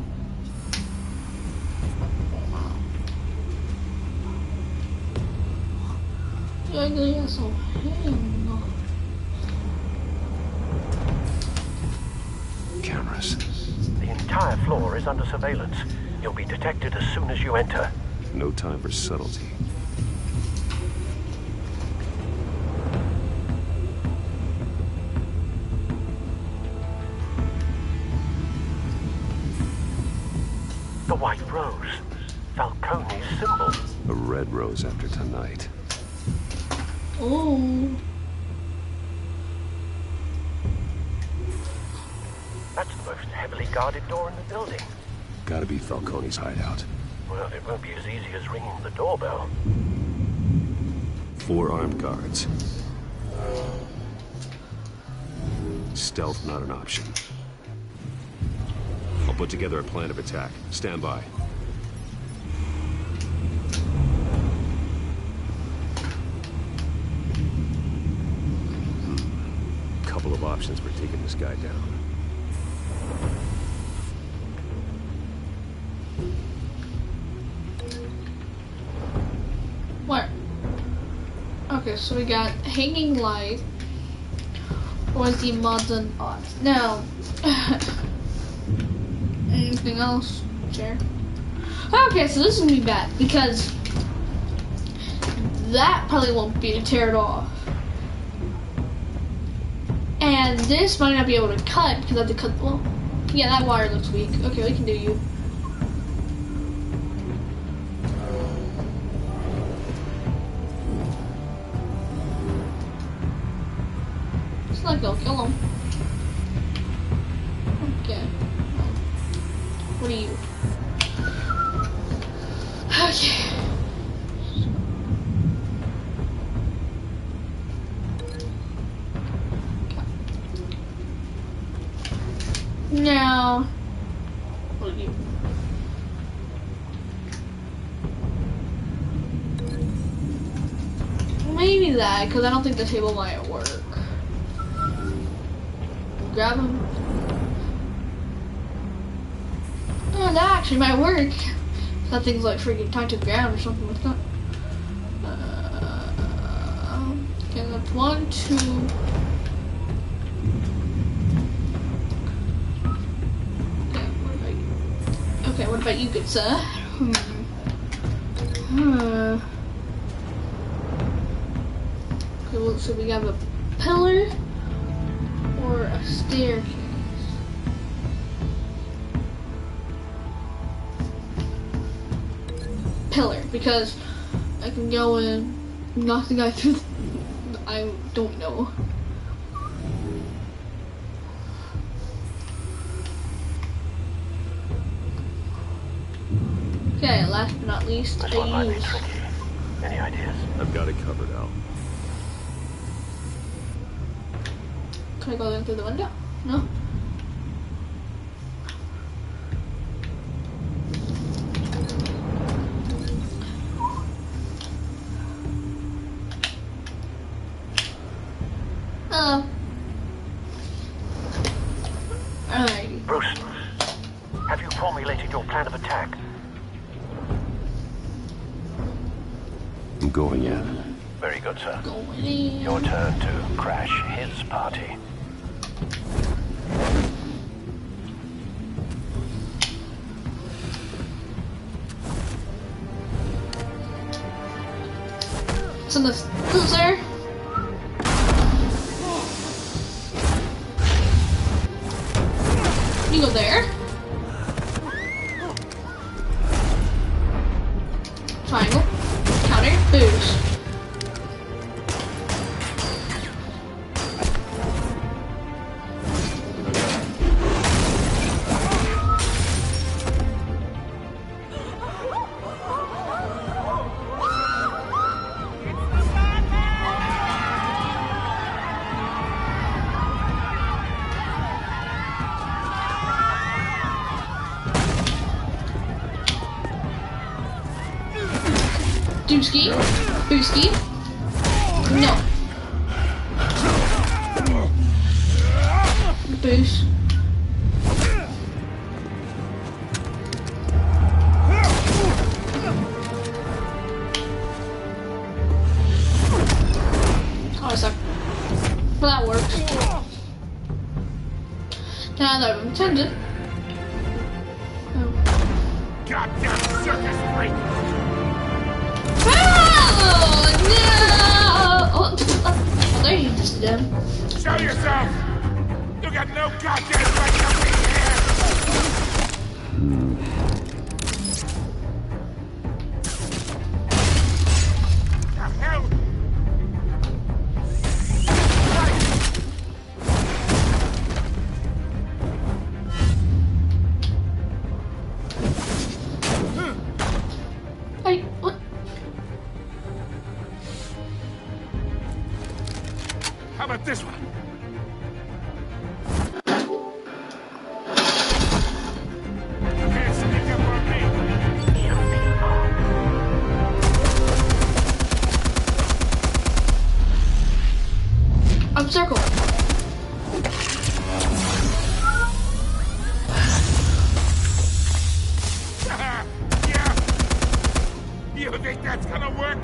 Speaker 2: Cameras.
Speaker 10: The entire floor is under surveillance. You'll be detected as soon as you enter.
Speaker 2: No time for subtlety.
Speaker 10: The white rose. Falcone's symbol.
Speaker 2: A red rose after tonight.
Speaker 1: Oh.
Speaker 10: That's the most heavily guarded door in the building.
Speaker 2: Gotta be Falcone's hideout.
Speaker 10: Well, it won't be as easy as ringing the doorbell.
Speaker 2: 4 armed guards. Stealth not an option. I'll put together a plan of attack. Stand by. Couple of options for taking this guy down.
Speaker 1: Where? Okay, so we got hanging light. Or the modern art. Now, anything else? Chair. Okay, so this is gonna be bad because that probably won't be to tear it off. And this might not be able to cut because I have to cut. Well, yeah, that wire looks weak. Okay, we can do you. Let's not go kill him. Okay. What are you? Okay. Now, what are you? Maybe that, because I don't think the table might work. Grab him. Oh, that actually might work. That thing's like freaking tied to the ground or something like that. Okay, that's 1, 2, if you could say. So we have a pillar or a staircase. Pillar, because I can go and knock the guy through. I don't know. Okay, last but not least,
Speaker 10: This one might be tricky. Any ideas?
Speaker 2: I've got it covered, Al.
Speaker 1: Can I go in through the window? No? Alrighty.
Speaker 10: Bruce, have you formulated your plan of attack?
Speaker 2: I'm going in.
Speaker 10: Very good, sir.
Speaker 1: Going in.
Speaker 10: Your turn to crash his party.
Speaker 1: It's in this loser. You go there. Triangle. Counter. Boost. Dooski. Booski. No. Boost. Oh, I suck. Well, that works. Now that I've intended.
Speaker 8: Goddamn circus freak!
Speaker 1: Oh, no! Oh, there you just did.
Speaker 8: Show yourself! You got no goddamn right to be here! The hell?
Speaker 1: Hey, what?
Speaker 8: How about this one? You can't sneak up on me!
Speaker 1: I'm circle.
Speaker 8: Yeah! You think that's gonna work?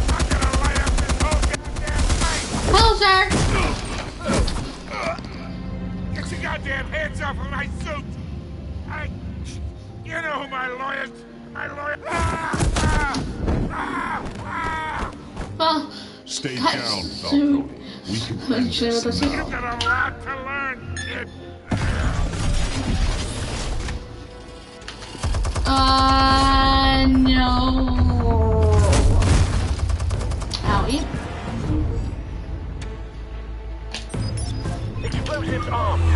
Speaker 8: I'm gonna light up this whole goddamn place!
Speaker 1: Hello, sir.
Speaker 8: Get your goddamn hands off of my suit! You know who my lawyers...
Speaker 1: Well,
Speaker 8: Stay
Speaker 1: that's
Speaker 8: down,
Speaker 1: so...
Speaker 8: Falcone. We can
Speaker 1: You've
Speaker 8: got a lot to learn, kid.
Speaker 1: No. Owie.
Speaker 10: Explosives armed.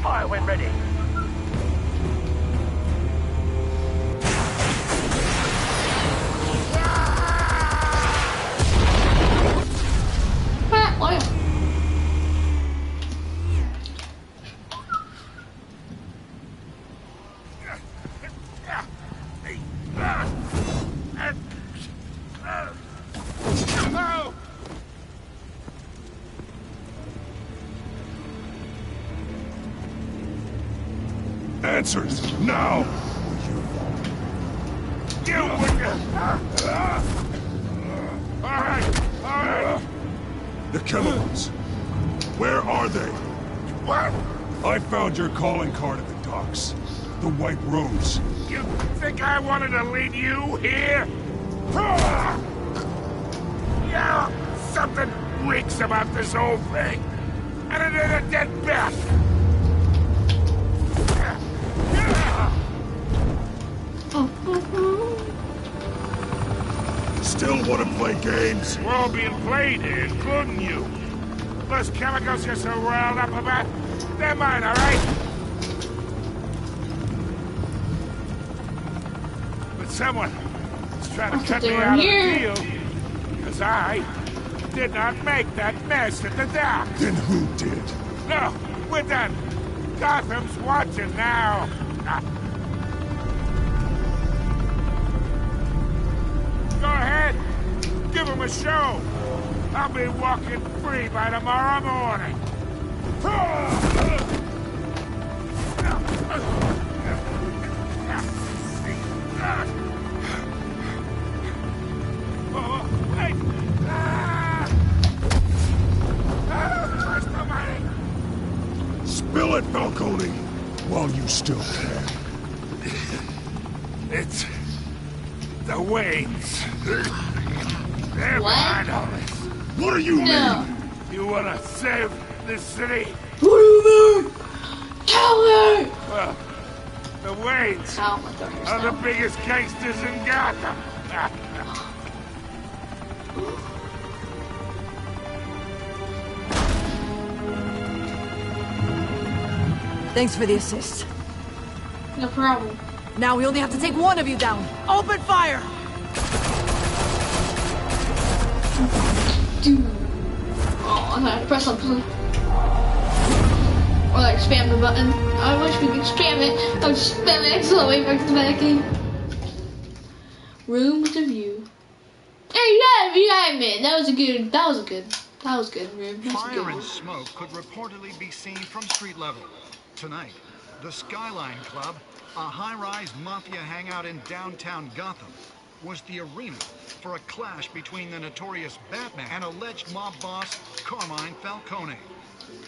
Speaker 10: Fire when ready.
Speaker 1: Oil.
Speaker 8: Answers, now! You Alright! The chemicals. Where are they? What? I found your calling card at the docks. The White Rose. You think I wanted to lead you here? Yeah, something reeks about this whole thing. And it ain't a dead bat.
Speaker 13: Still want to play games?
Speaker 8: We're all being played here, including you. Those chemicals you're so riled up about, they're mine, all right? But someone is trying to cut me out of the deal, because I did not make that mess at the dock.
Speaker 13: Then who did?
Speaker 8: No, we're done. Gotham's watching now. Go ahead. Give him a show. I'll be walking free by tomorrow morning. Oh, wait.
Speaker 13: Spill it, Falcone, while you still can.
Speaker 8: It's the Waynes. They're behind all this.
Speaker 13: What do you mean?
Speaker 8: You wanna save this city?
Speaker 1: What do you mean? Tell me!
Speaker 8: Well, the Waynes are the biggest gangsters in Gotham.
Speaker 9: Thanks for the assist.
Speaker 1: No problem.
Speaker 9: Now we only have to take one of you down. Open fire!
Speaker 1: Dude. Oh, I gotta press something. Or like spam the button. I wish we could spam it. I would spam it so way back to the back end. Room to view. Hey, yeah, man. That was a good room.
Speaker 14: Fire and smoke could reportedly be seen from street level. Tonight, the Skyline Club, a high-rise mafia hangout in downtown Gotham, was the arena for a clash between the notorious Batman and alleged mob boss Carmine Falcone,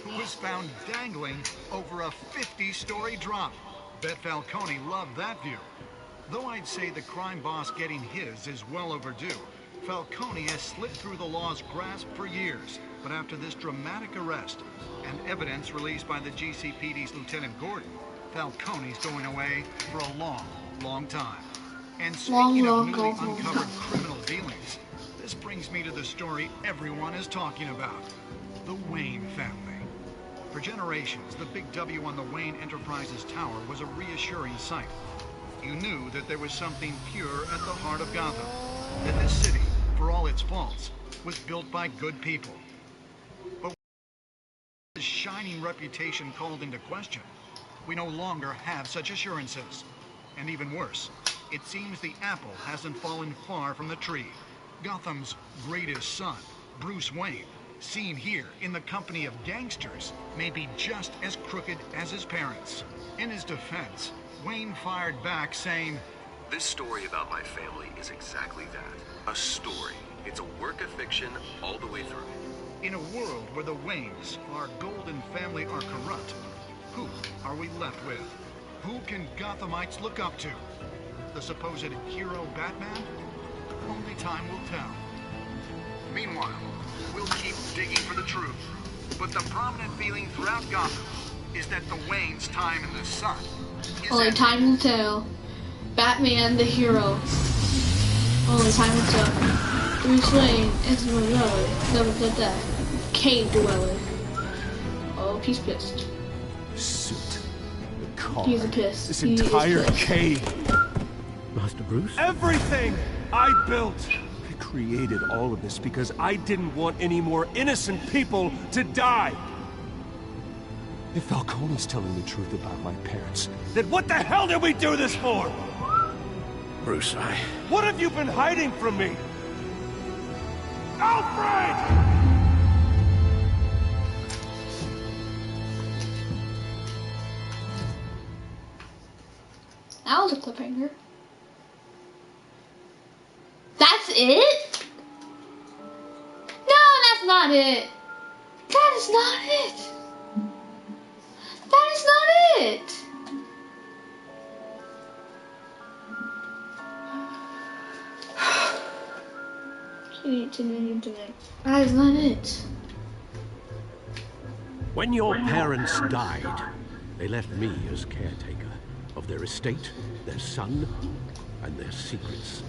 Speaker 14: who was found dangling over a 50-story drop. Bet Falcone loved that view. Though I'd say the crime boss getting his is well overdue, Falcone has slipped through the law's grasp for years. But after this dramatic arrest and evidence released by the GCPD's Lieutenant Gordon, Falcone's going away for a long, long time. And speaking of newly uncovered criminal dealings, this brings me to the story everyone is talking about. The Wayne family. For generations, the big W on the Wayne Enterprises Tower was a reassuring sight. You knew that there was something pure at the heart of Gotham. That this city, for all its faults, was built by good people. But with his shining reputation called into question, we no longer have such assurances. And even worse, it seems the apple hasn't fallen far from the tree. Gotham's greatest son, Bruce Wayne, seen here in the company of gangsters, may be just as crooked as his parents. In his defense, Wayne fired back saying,
Speaker 15: "This story about my family is exactly that. A story. It's a work of fiction all the way through."
Speaker 14: In a world where the Waynes, our golden family, are corrupt, who are we left with? Who can Gothamites look up to? The supposed hero Batman? Only time will tell. Meanwhile, we'll keep digging for the truth. But the prominent feeling throughout Gotham is that the Waynes' time in the sun is
Speaker 1: only time will tell. Batman the hero. Only time will tell. Bruce Wayne is my brother. Never did that. Cave dweller. Oh, he's pissed.
Speaker 2: Suit. The car.
Speaker 1: He's pissed.
Speaker 2: This entire cave.
Speaker 5: Master Bruce?
Speaker 2: Everything I built. I created all of this because I didn't want any more innocent people to die. If Falcone's telling the truth about my parents, then what the hell did we do this for?
Speaker 5: Bruce,
Speaker 2: What have you been hiding from me? Alfred!
Speaker 1: That was a cliffhanger. That's it? No, that's not it. That is not it. That is not it. That is not it.
Speaker 5: When your parents died, they left me as caretaker of their estate, their son, and their secrets.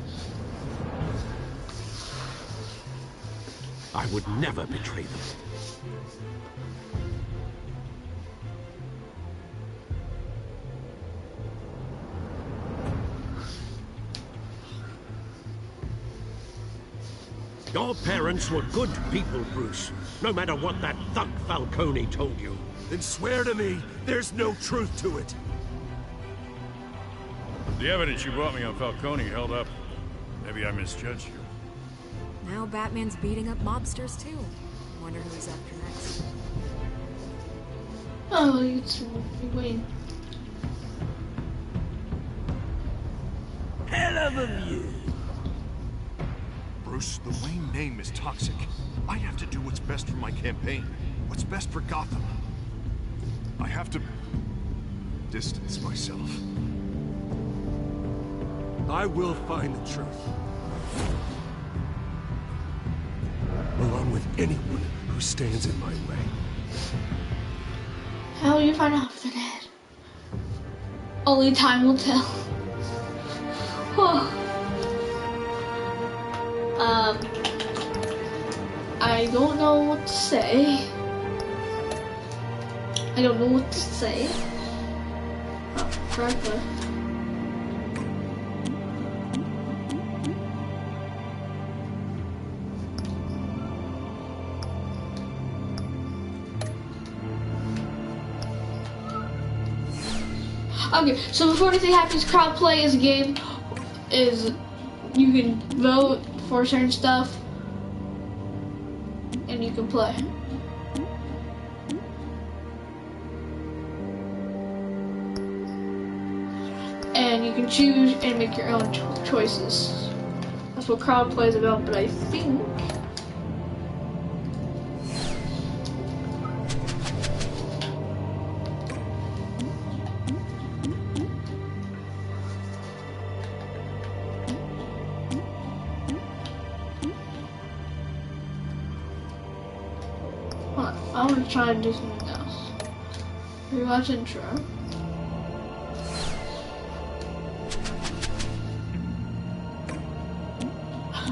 Speaker 5: I would never betray them. Your parents were good people, Bruce. No matter what that thug Falcone told you.
Speaker 13: Then swear to me there's no truth to it.
Speaker 3: The evidence you brought me on Falcone held up. Maybe I misjudged you.
Speaker 4: Now Batman's beating up mobsters too. Wonder who he's after next.
Speaker 1: Oh, it's Wayne.
Speaker 13: Hell of a view.
Speaker 6: Bruce, the Wayne name is toxic. I have to do what's best for my campaign. What's best for Gotham. I have to distance myself.
Speaker 13: I will find the truth. Along with anyone who stands in my way.
Speaker 1: How will you find out if they're dead? Only time will tell. I don't know what to say. Oh, correctly. Okay, so before anything happens, crowd play is a game. You can vote for certain stuff, and you can play. And you can choose and make your own choices. That's what crowd play is about, but I think I want to try to do something else. Rewatch intro.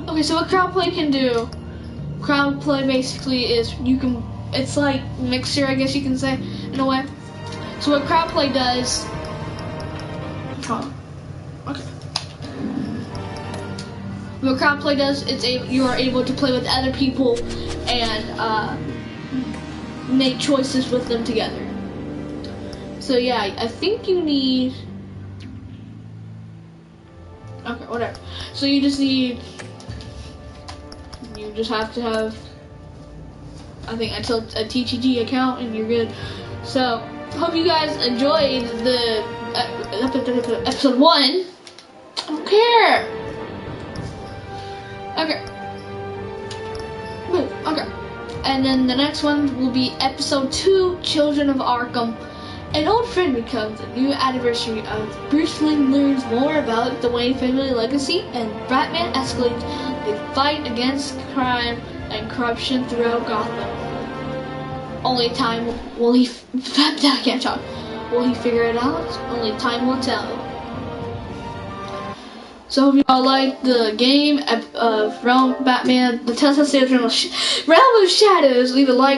Speaker 1: Okay, so what crowd play can do, crowd play basically is it's like Mixer, I guess you can say, in a way. So what crowd play does, what crowd play does, you are able to play with other people and make choices with them together. So yeah, I think you need, okay, whatever. So you just have to have, I think, until a TTG account and you're good. So hope you guys enjoyed the episode 1. I don't care. Okay. And then the next one will be episode 2, Children of Arkham. An old friend becomes a new anniversary of Bruce Wayne learns more about the Wayne family legacy, and Batman escalates the fight against crime and corruption throughout Gotham. Only time will he I can't talk. Will he figure it out? Only time will tell. So if you all like the game of Batman, the Telltale Realm of Shadows, leave a like.